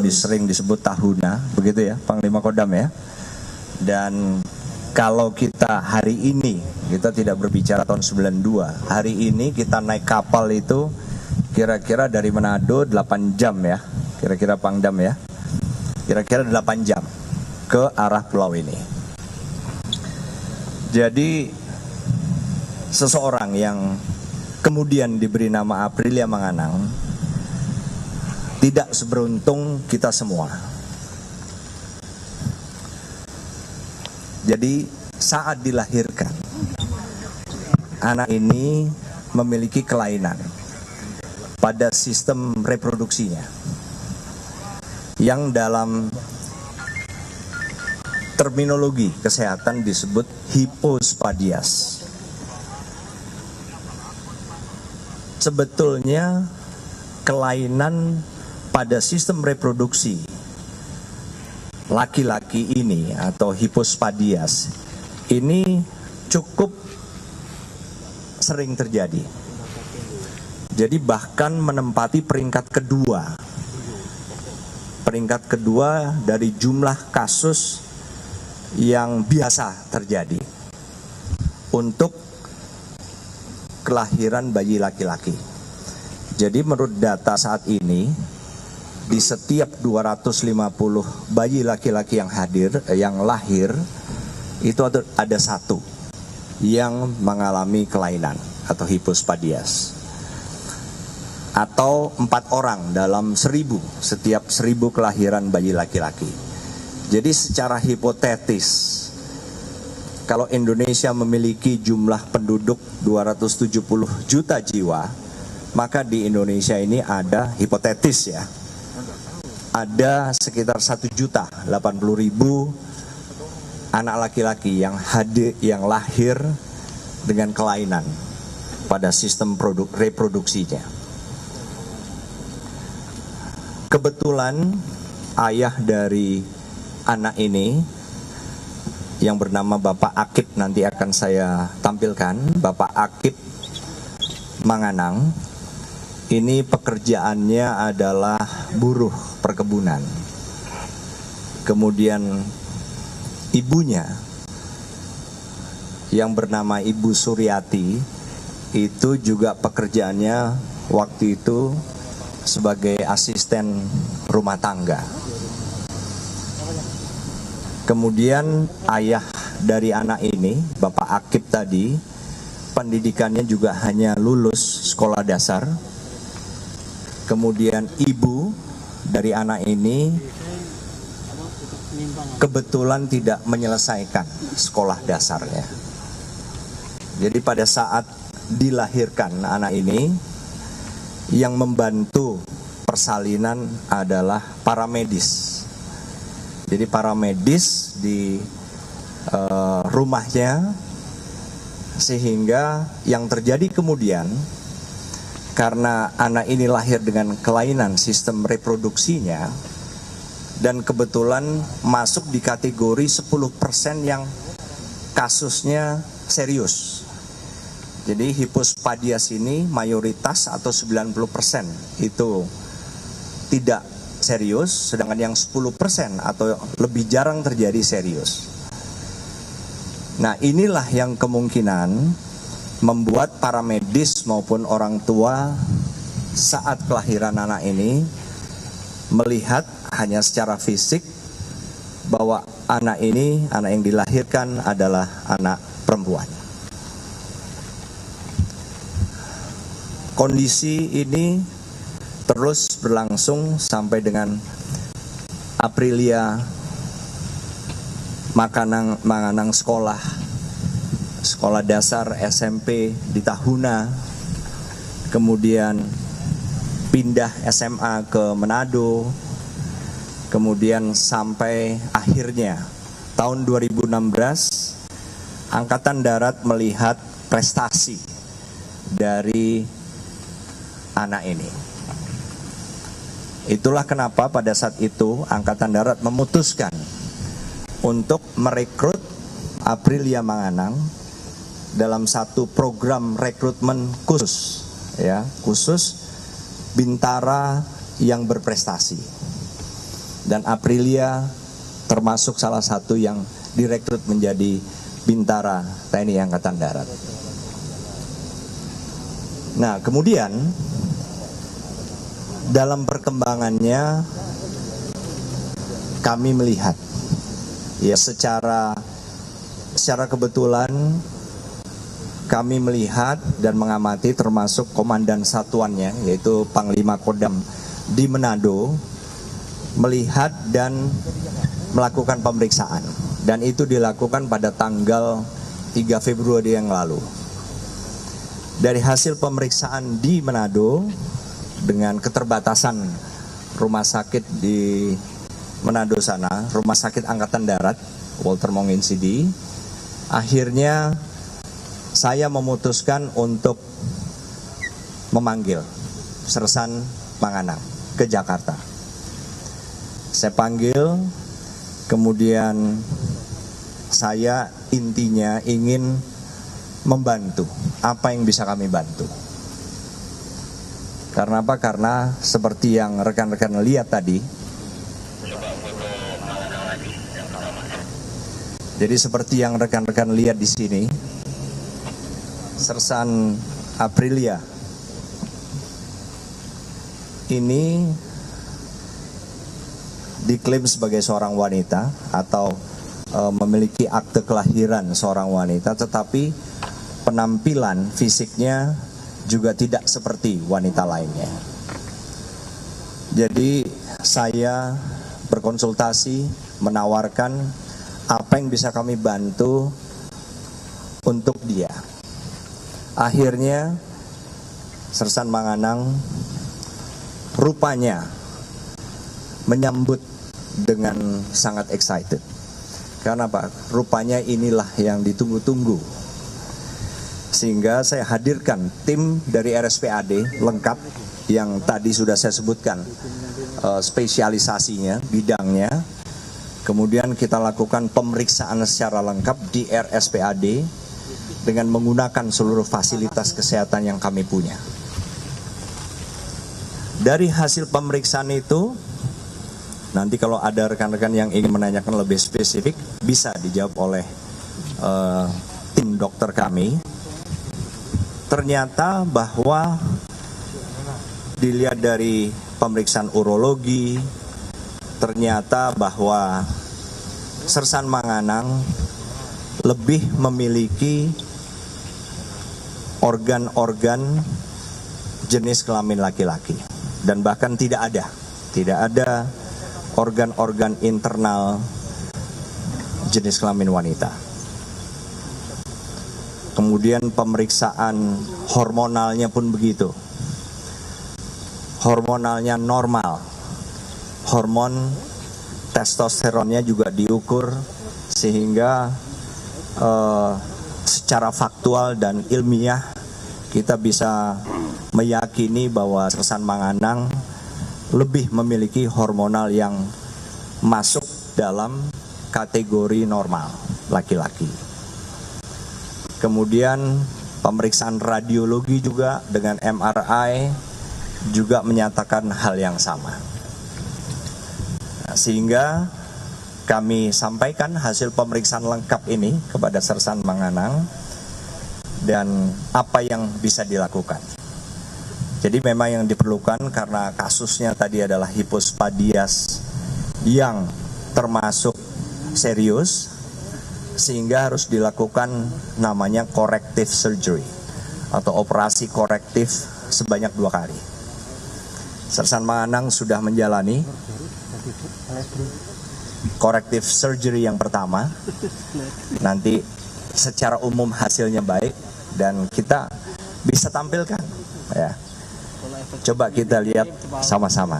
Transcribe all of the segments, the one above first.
sering disebut Tahuna, begitu ya Panglima Kodam ya. Dan kalau kita hari ini, kita tidak berbicara tahun 92, hari ini kita naik kapal itu kira-kira dari Manado 8 jam ya, kira-kira Pangdam ya, kira-kira 8 jam ke arah pulau ini. Jadi seseorang yang kemudian diberi nama Aprilia Manganang tidak seberuntung kita semua. Jadi saat dilahirkan, anak ini memiliki kelainan pada sistem reproduksinya yang dalam terminologi kesehatan disebut hipospadias. Sebetulnya kelainan pada sistem reproduksi laki-laki ini atau hipospadias ini cukup sering terjadi. Jadi bahkan menempati peringkat kedua dari jumlah kasus yang biasa terjadi untuk kelahiran bayi laki-laki. Jadi menurut data saat ini, di setiap 250 bayi laki-laki yang lahir, itu ada satu yang mengalami kelainan atau hipospadias. Atau 4 orang dalam 1000 setiap 1000 kelahiran bayi laki-laki. Jadi secara hipotetis, kalau Indonesia memiliki jumlah penduduk 270 juta jiwa, maka di Indonesia ini ada hipotetis ya, ada sekitar 1.080.000 anak laki-laki yang lahir dengan kelainan pada sistem reproduksinya. Kebetulan ayah dari anak ini yang bernama Bapak Akip, nanti akan saya tampilkan, Bapak Akip Manganang. Ini pekerjaannya adalah buruh perkebunan. Kemudian ibunya yang bernama Ibu Suryati itu juga pekerjaannya waktu itu sebagai asisten rumah tangga. Kemudian ayah dari anak ini, Bapak Akip tadi, pendidikannya juga hanya lulus sekolah dasar. Kemudian ibu dari anak ini kebetulan tidak menyelesaikan sekolah dasarnya. Jadi pada saat dilahirkan anak ini, yang membantu persalinan adalah paramedis. Jadi paramedis di rumahnya, sehingga yang terjadi kemudian, karena anak ini lahir dengan kelainan sistem reproduksinya dan kebetulan masuk di kategori 10% yang kasusnya serius. Jadi hipospadias ini mayoritas atau 90% itu tidak serius, sedangkan yang 10% atau lebih jarang terjadi serius. Nah, inilah yang kemungkinan membuat para medis maupun orang tua saat kelahiran anak ini melihat hanya secara fisik bahwa anak yang dilahirkan adalah anak perempuan. Kondisi ini terus berlangsung sampai dengan Aprilia Manganang sekolah dasar SMP di Tahuna, kemudian pindah SMA ke Manado, kemudian sampai akhirnya tahun 2016 Angkatan Darat melihat prestasi dari anak ini. Itulah kenapa pada saat itu Angkatan Darat memutuskan untuk merekrut Aprilia Manganang dalam satu program rekrutmen khusus, ya, khusus bintara yang berprestasi. dan Aprilia termasuk salah satu yang direkrut menjadi Bintara TNI Angkatan Darat. Nah, kemudian dalam perkembangannya kami melihat ya secara kebetulan kami melihat dan mengamati termasuk komandan satuannya yaitu Panglima Kodam di Manado melihat dan melakukan pemeriksaan, dan itu dilakukan pada tanggal 3 Februari yang lalu. Dari hasil pemeriksaan di Manado dengan keterbatasan rumah sakit di Manado sana, rumah sakit Angkatan Darat Walter Mong NCD, akhirnya saya memutuskan untuk memanggil Sersan Manganang ke Jakarta. Saya panggil, kemudian saya intinya ingin membantu apa yang bisa kami bantu. Karena apa? Karena seperti yang rekan-rekan lihat tadi. Jadi seperti yang rekan-rekan lihat di sini, Sersan Aprilia ini diklaim sebagai seorang wanita atau memiliki akte kelahiran seorang wanita, tetapi penampilan fisiknya juga tidak seperti wanita lainnya. Jadi saya berkonsultasi, menawarkan apa yang bisa kami bantu untuk dia. Akhirnya Sersan Manganang rupanya menyambut dengan sangat excited. Karena apa? Rupanya inilah yang ditunggu-tunggu. Sehingga saya hadirkan tim dari RSPAD lengkap yang tadi sudah saya sebutkan spesialisasinya, bidangnya. Kemudian kita lakukan pemeriksaan secara lengkap di RSPAD dengan menggunakan seluruh fasilitas kesehatan yang kami punya. Dari hasil pemeriksaan itu, nanti kalau ada rekan-rekan yang ingin menanyakan lebih spesifik, bisa dijawab oleh tim dokter kami. Ternyata bahwa dilihat dari pemeriksaan urologi, ternyata bahwa Sersan Manganang lebih memiliki organ-organ jenis kelamin laki-laki, dan bahkan tidak ada organ-organ internal jenis kelamin wanita. Kemudian pemeriksaan hormonalnya pun begitu. Hormonalnya normal. Hormon testosteronnya juga diukur sehingga secara faktual dan ilmiah kita bisa meyakini bahwa Sersan Manganang lebih memiliki hormonal yang masuk dalam kategori normal laki-laki. Kemudian pemeriksaan radiologi juga dengan MRI juga menyatakan hal yang sama. Nah, sehingga kami sampaikan hasil pemeriksaan lengkap ini kepada Sersan Manganang dan apa yang bisa dilakukan. Jadi memang yang diperlukan karena kasusnya tadi adalah hipospadias yang termasuk serius, sehingga harus dilakukan namanya corrective surgery atau operasi korektif sebanyak 2 kali. Sersan Manganang sudah menjalani corrective surgery yang pertama. Nanti secara umum hasilnya baik dan kita bisa tampilkan ya. Coba kita lihat sama-sama.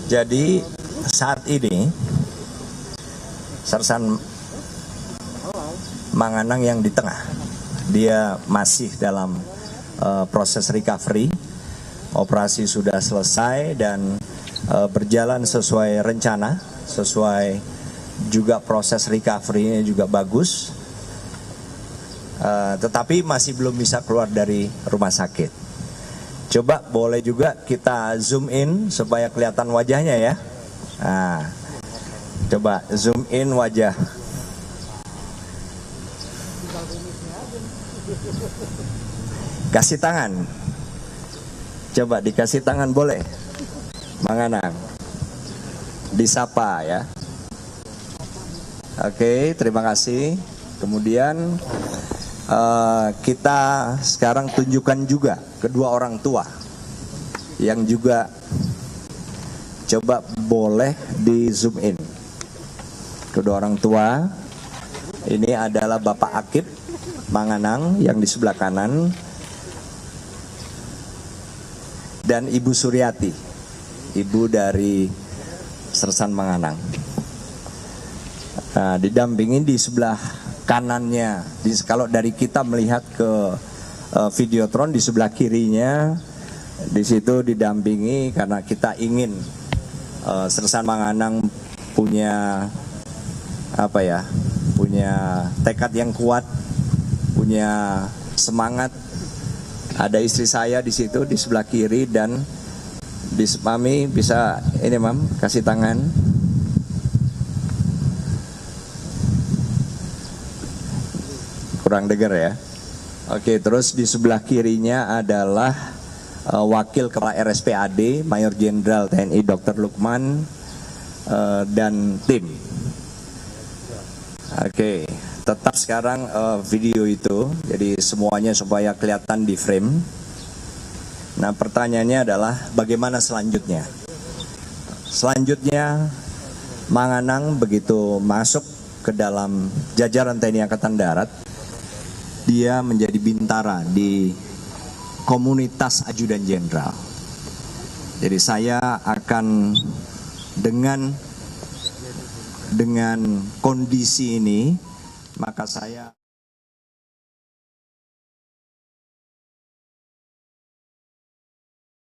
Jadi saat ini Sersan Manganang yang di tengah, dia masih dalam proses recovery, operasi sudah selesai dan berjalan sesuai rencana, sesuai juga proses recovery-nya juga bagus. Tetapi masih belum bisa keluar dari rumah sakit. Coba boleh juga kita zoom in supaya kelihatan wajahnya ya. Nah, coba zoom in wajah. Kasih tangan. Coba dikasih tangan boleh. Mang Anang. Disapa ya. Oke, terima kasih. Kemudian kita sekarang tunjukkan juga kedua orang tua yang juga coba boleh di zoom in. Kedua orang tua ini adalah Bapak Akib Mang Anang yang di sebelah kanan dan Ibu Suryati, ibu dari Sersan Mang Anang. Nah, didampingi di sebelah kanannya, kalau dari kita melihat ke Videotron di sebelah kirinya, di situ didampingi karena kita ingin Sersan Mang Anang punya apa ya, punya tekad yang kuat, punya semangat. Ada istri saya di situ di sebelah kiri dan di Mami bisa ini Mam kasih tangan. Kurang dengar ya. Oke, terus di sebelah kirinya adalah Wakil Kepala RSPAD Mayor Jenderal TNI Dr. Lukman dan tim. Oke, tetap sekarang video itu, jadi semuanya supaya kelihatan di frame. Nah, pertanyaannya adalah bagaimana selanjutnya? Selanjutnya, Mang Anang begitu masuk ke dalam jajaran TNI Angkatan Darat, dia menjadi bintara di komunitas ajudan jenderal. Jadi saya akan dengan kondisi ini, maka saya